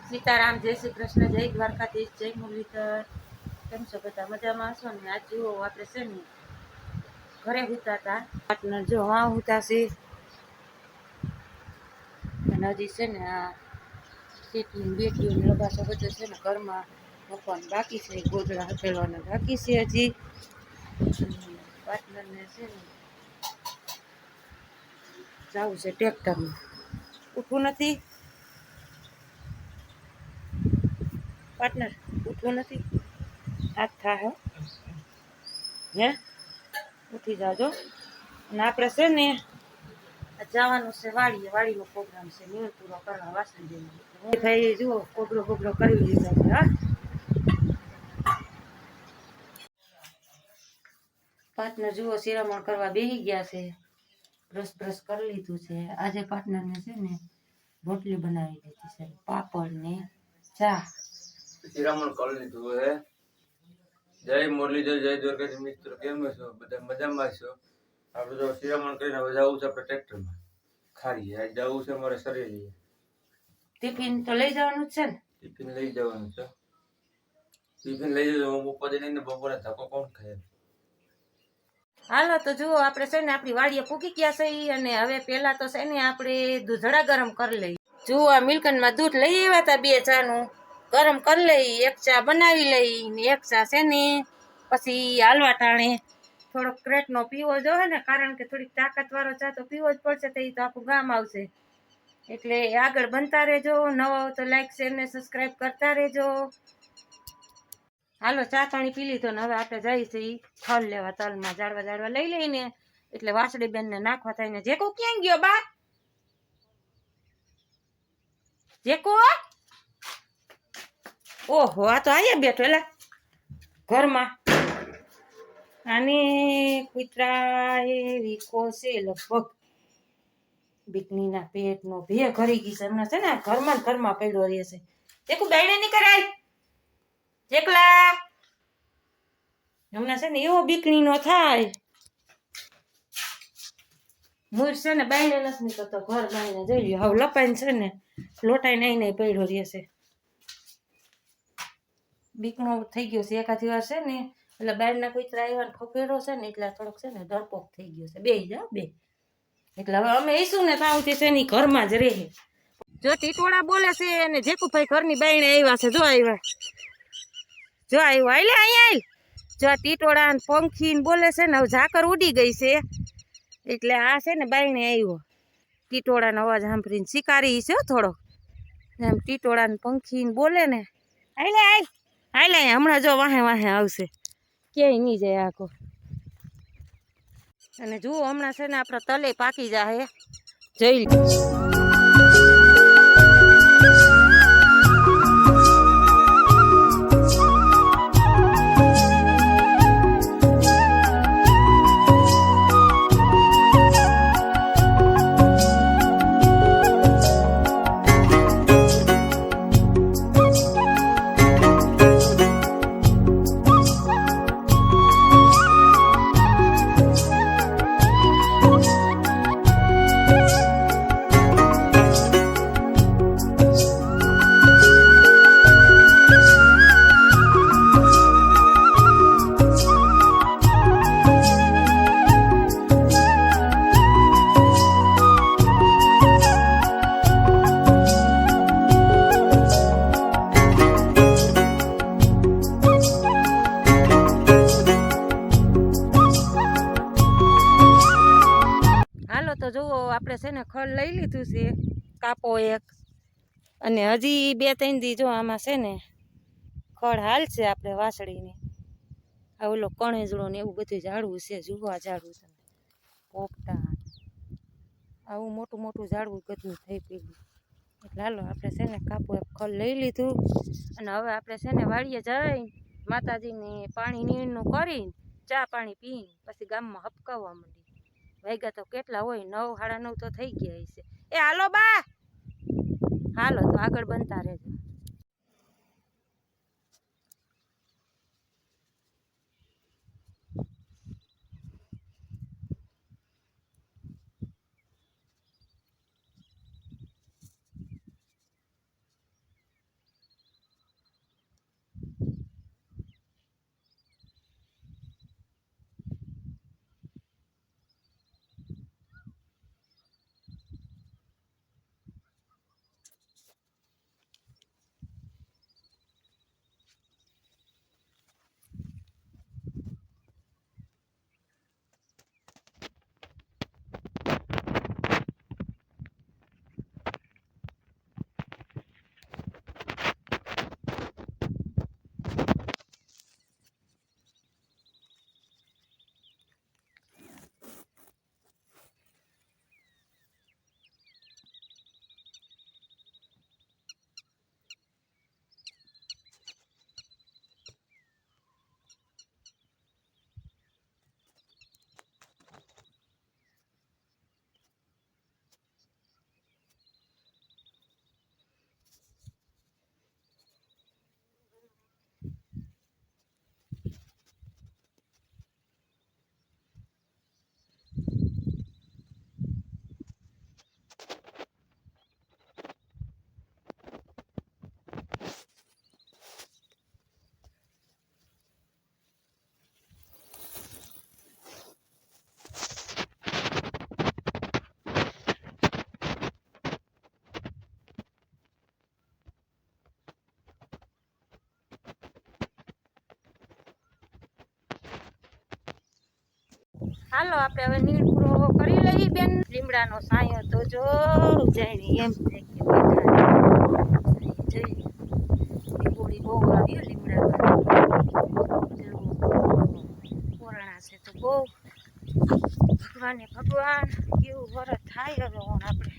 સીતારામ, જય શ્રી કૃષ્ણ, જય દ્વારકાધીશ, જય મુરલીધર. કેમ છો બધા? મજામાં હશો ને? આજ જુઓ આપણે છે ને ઘરે હુતા હતા, પાર્ટનર જો હા હુતા છે અને હજી છે ને આ સીટની બેટીઓને લબાસો બધો છે ને ઘરમાં મૂકવાનું બાકી છે, ગોદડા હથેલવાના બાકી છે હજી. પાર્ટનરને છે ને જવું છે ટ્રેક્ટરમાં, ઉઠવું નથી પાર્ટનર, ઉઠવું નથી. આજ થાય હે, ઉઠી જાજો. અને આપણે છે ને જવાનું છે વાડીએ, વાડીનો પ્રોગ્રામ છે નીણ પૂરો કરવા વાસણ ભાઈ જુઓ કોગળો કરી લીધો છે. હા, પાર્ટનર જુઓ શિરામણ કરવા બેસી ગયા છે, બ્રશ કરી લીધું છે. આજે પાર્ટનરને છે ને રોટલી બનાવી દીધી છે, પાપડ ને ચા. શિરામણ કરી લીધું હે. જય મુરલીધર, જય દ્વારકાધીશ મિત્રો, કેમ છો બધા? મજામાં છો? આપણે તો શિરામણ કરીને હવે જવું છે આપણે ટ્રેક્ટરમાં ખારીએ. આજ જવું છે મારે સરેલીએ. ટિફિન તો લઈ જવાનું છે ને? ટિફિન લઈ જવાનું છે. ટિફિન લઈ જજો. હું બપોરે નહીં ને બપોરે ધક્કો કોણ ખાય. હાલો તો જુઓ આપણે છે ને આપણી વાડીએ પૂકી ગયા છે અને હવે પેલા તો છે ને આપણે દૂધડા ગરમ કરી લઈએ. જુઓ આ મિલ્કનમાં દૂધ લઈ આવ્યા હતા 2 ચાનું, ગરમ કરી લઈ, 1 ચા બનાવી લઈ ને 1 ચા છે ને પછી હાલવા ટાણે થોડોક ક્રેટનો પીવો જોઈએ ને, કારણ કે થોડીક તાકાતવાળો ચા તો પીવો જ પડશે, તો એ તો આખું ગામ આવશે. એટલે આગળ બનતા રહેજો, નવા તો લાઈક શેર ને સબસ્ક્રાઈબ કરતા રહેજો. હાલો ચા પાણી પી લીધો ને હવે આપણે જઈએ છીએ ખલ લેવા. તલમાં જાડવા લઈ લઈને એટલે વાસળી બેનને નાખવા થાય ને. જેકો ક્યાં ગયો બા? જેકો, ઓહો આ તો અહીંયા બેઠો એલા ઘરમાં. આની કૂતરા એ વીકો છે લગભગ, બીકનીના પેટનો ભે કરી ગઈ છે હમણાં છે ને ઘરમાં પડ્યો રહેશે. જેકો બાયણે નહીં કરાય જેકલા, હમણાં છે ને એવો બીકણીનો થાય. મૂર છે ને બાયણે નથી નીકળતો, ઘર બાયણે જોઈ લ્યો હવે લપાઈને છે ને લોટાઈને નહીં પડ્યો રહેશે. બીકણો થઈ ગયો છે એકાદી વાર છે ને, એટલે બહારના કૂતરા આવ્યા ને ખપેરો છે ને એટલે થોડોક છે ને ડરપોક થઈ ગયો છે. બે જાઓ બે, એટલે હવે અમે ઈશું ને તાવથી છે ને ઘરમાં જ રહે. જો ટીટોળા બોલે છે અને જેકુભાઈ ઘરની બાયણે આવ્યા છે. જો આવ્યા આલે અહીંયા આલ. જો ટીટોળા ને પંખી ને બોલે છે ને હવે ઝાકર ઉડી ગઈ છે એટલે આ છે ને બાયણે આવ્યો. ટીટોળાનો અવાજ સાંભળીને શિકારી છે થોડો, એમ ટીટોળા ને પંખી ને બોલે ને. આલે હાલે હમણાં જો વાહે આવશે, ક્યાંય નહીં જાય આખો. અને જુઓ હમણાં છે ને આપણા તલે પાકી જાય, જોઈ લો. તો જુઓ આપણે છે ને ખડ લઈ લીધું છે કાપો એક, અને હજી 2-3 દી જો આમાં છે ને ખડ હાલ છે આપણે વાસળીને. આ ઓલો કણેજડો ને એવું બધું ઝાડવું છે. જુઓ ઝાડવું છે પોપટા, આવું મોટું ઝાડવું બધું થઈ પેલું. એટલે હાલો આપણે છે ને કાપો એક ખડ લઈ લીધું અને હવે આપણે છે ને વાડીએ જઈ માતાજીને પાણી નીણનું કરીને ચા પાણી પીને પછી ગામમાં હપકાવવા માંડી. વાગ્યા તો કેટલા હોય, 9 સાડા 9 તો થઈ ગયા હશે. એ હાલો બા, હાલો તો આગળ બનતા રહેજો. હાલો આપણે હવે નીણ પૂરો કરી લઈએ બેન. લીમડાનો સાયો તો જો જાય એમ છે કે જઈ લીંબોડી બહુ આવ્યો લીમડામાં કોરણા છે તો બહુ ભગવાને ભગવાન કેવું વરત થાય હવે આપણે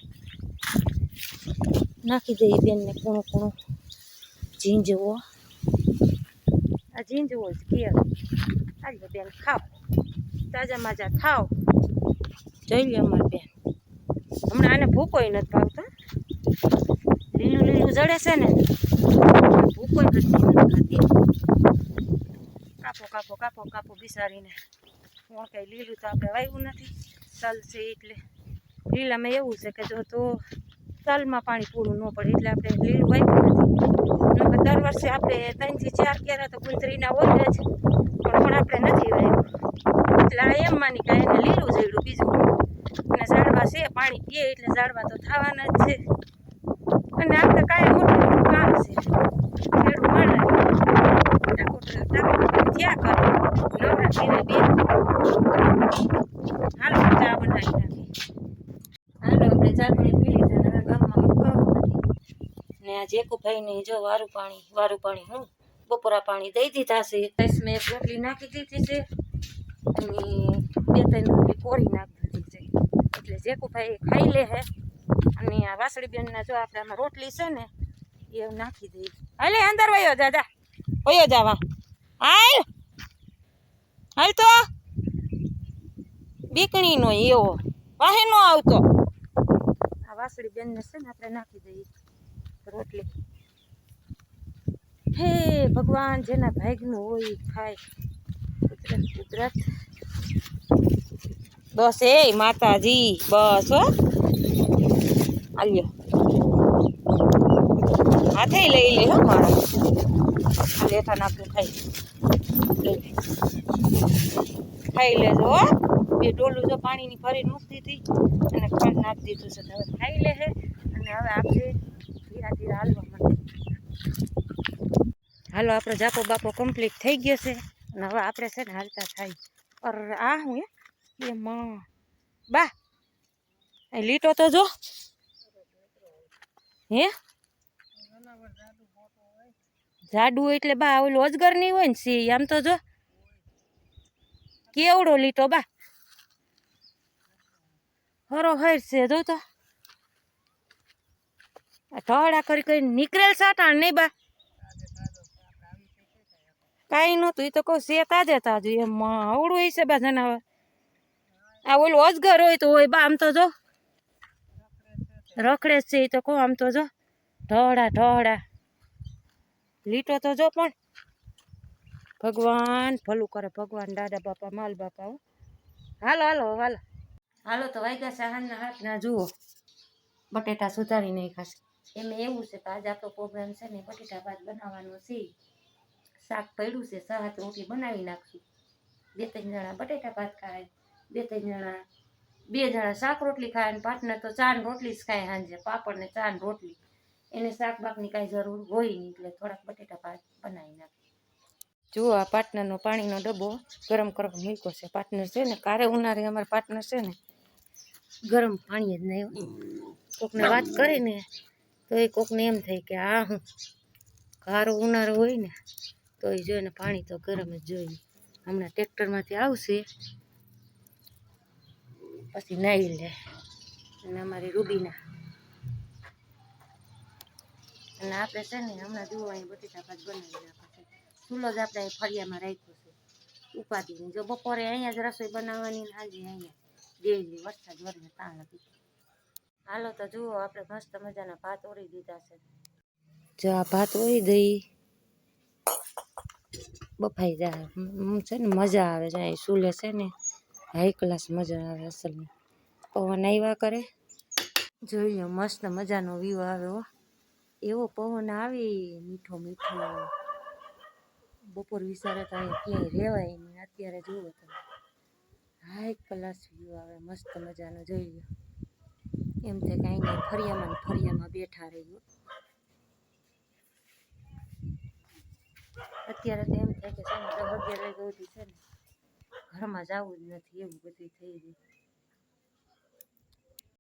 નાખી દઈએ બેનને કૂણું કૂણું ઝીંજવો આ ઝીંજવો જ કે હાલો બેન ખાવ તાજા માજા ખાવ જોઈ લે અમારે બેન હમણાં આને ભૂકોય નથી ભાવતો લીલું લીલું જડે છે ને ભૂકોય નથી કાપો કાપો કાપો કાપો બિસારીને હું કંઈ લીલું તો આપણે વાવ્યું નથી તલ છે એટલે લીલામાં એવું છે કે જો તો તલમાં પાણી પૂરું ન પડે એટલે આપણે લીલું વાવ્યું નથી દર વર્ષે આપણે 3 થી 4 ક્યારા તો ગુંદરીના હોય જ પણ આપણે નથી વાવ્યું એટલે આ એમ માની કે એને લીલું જડ્યું બીજું અને ઝાડવા છે પાણી પીએ એટલે ઝાડવા તો થવાના જ છે અને આપણે કાંઈ મોટું મોટું કામ છે ખેડૂત માણસ થયા કરે નવરા ફીરે બે હાલો ચા બનાવી નાખી હાલો આપણે ચા પાણી પી લીધા હવે ગામમાં કરવું નથી ને આ જેકુભાઈને જો વારું પાણી હું બપોરા પાણી દઈ દીધા છે મેં એક રોટલી નાખી દીધી છે અને 2-3 રોટલી કોરી નાખી દીધી છે એટલે જેકુભાઈ ખાઈ લે હે અને આ વાસળી બેનના જો આપણે આમાં રોટલી છે ને એ નાખી દઈએ હાલે અંદર વયો જા વયો જાવા હાલ હાલ તો બીકણી નો એવો વાહે નો આવતો આ વાસળી બેનને છે ને આપણે નાખી દઈએ રોટલી હે ભગવાન જેના ભાગનું હોય ખાય કુદરત બસ એ માતાજી બસ હો આલ્યો હાથે લઈ લે હો મારા લેઠા નાખું ખાઈ લેજો હો બે ડોલું જો પાણીની ભરીને મૂકી દીધી અને ખાંડ નાખી દીધું છે હવે ખાઈ લે હે અને હવે આપણે ધીરા ધીરા હાલવા માંડીએ હાલો આપણો જાપો બાપો કમ્પ્લીટ થઈ ગયો છે અને હવે આપણે છે ને હાલતા થાય અર આ હું એ માં બા એ લીટો તો જો હે જાડું એટલે બા ઓલું અજગર નહીં હોય ને સી આમ તો જો કેવડો લીટો બા હરો હર છે જો તો ઢોળા કરી કરીને નીકળેલ સાટાણ નહીં બા કાંઈ નહોતું એ તો કહું છે તાજે તાજું એમ આવડું હશે બા જનાવર આ ઓલું અજગર હોય તો હોય બા આમ તો જો રખડે જ છે એ તો કહું આમ તો જો ઢોળા લીટો તો જો પણ ભગવાન ભલું કરે ભગવાન દાદા બાપા માલ બાપા હાલો હાલો તો વાગ્યા સાહાના હાથના જુઓ બટેટા સુધારી નહીં ખાશે એમાં એવું છે કે આજે આપણો પ્રોગ્રામ છે ને બટેટા ભાત બનાવવાનો છે શાક પડ્યું છે 6-7 રોટલી બનાવી નાખશું 2-3 જણા બટેટા ભાત ખાય 2-3 જણા 2 જણા શાક રોટલી ખાય અને પાર્ટનર તો 4 રોટલી જ ખાય સાંજે પાપડ ને 4 રોટલી એને શાક બાકની કાંઈ જરૂર હોય નહીં એટલે થોડાક બટેટા ભાત બનાવી નાખે જુઓ આ પાર્ટનરનો પાણીનો ડબ્બો ગરમ કરવા મૂક્યો છે પાર્ટનર છે ને કારે ઉનાળે અમારા પાર્ટનર છે ને ગરમ પાણી જ નહીં કોકને વાત કરીને તો એ કોકને એમ થાય કે આ હું કારો ઉનાળો હોય ને તો એ જોઈને પાણી તો ગરમ જ જોઈએ હમણાં ટ્રેક્ટરમાંથી આવશે પછી નાહી લે અને અમારી રૂબીના અને આપણે છે ને હમણાં જુઓ અહીં બટેટા ભાત બનાવી નાખે છે ચૂલો જ આપણે ફળિયામાં રાખ્યો છે ઉપાધિની જો બપોરે અહીંયા જ રસોઈ બનાવવાની સાંજે અહીંયા દેવી વરસાદ વરને તાણ હતી હાલો તો જુઓ આપણે મસ્ત મજાના ભાત ઓળી દીધા છે જો આ ભાત ઓળી દઈ બફાઈ જાય છે ને મજા આવે જાય ચૂલે છે ને હાઈ ક્લાસ મજા આવે અસલમાં પવન આવ્યા કરે જોઈએ મસ્ત મજાનો વ્યૂ આવે હો એવો પવન આવે મીઠો બપોર વિચારે તો અહીંયા ક્યાંય રહેવાય નહીં અત્યારે જુઓ તમે હાઈ ક્લાસ વ્યૂ આવે મસ્ત મજાનો જોઈ લો એમ થાય કાંઈ નહીં ફરિયામાં બેઠા રહીએ અત્યારે તો એમ થાય કે છે ને 10-11 વાગ્યા સુધી છે ને ઘરમાં જવું જ નથી એવું બધું થઈ જાય.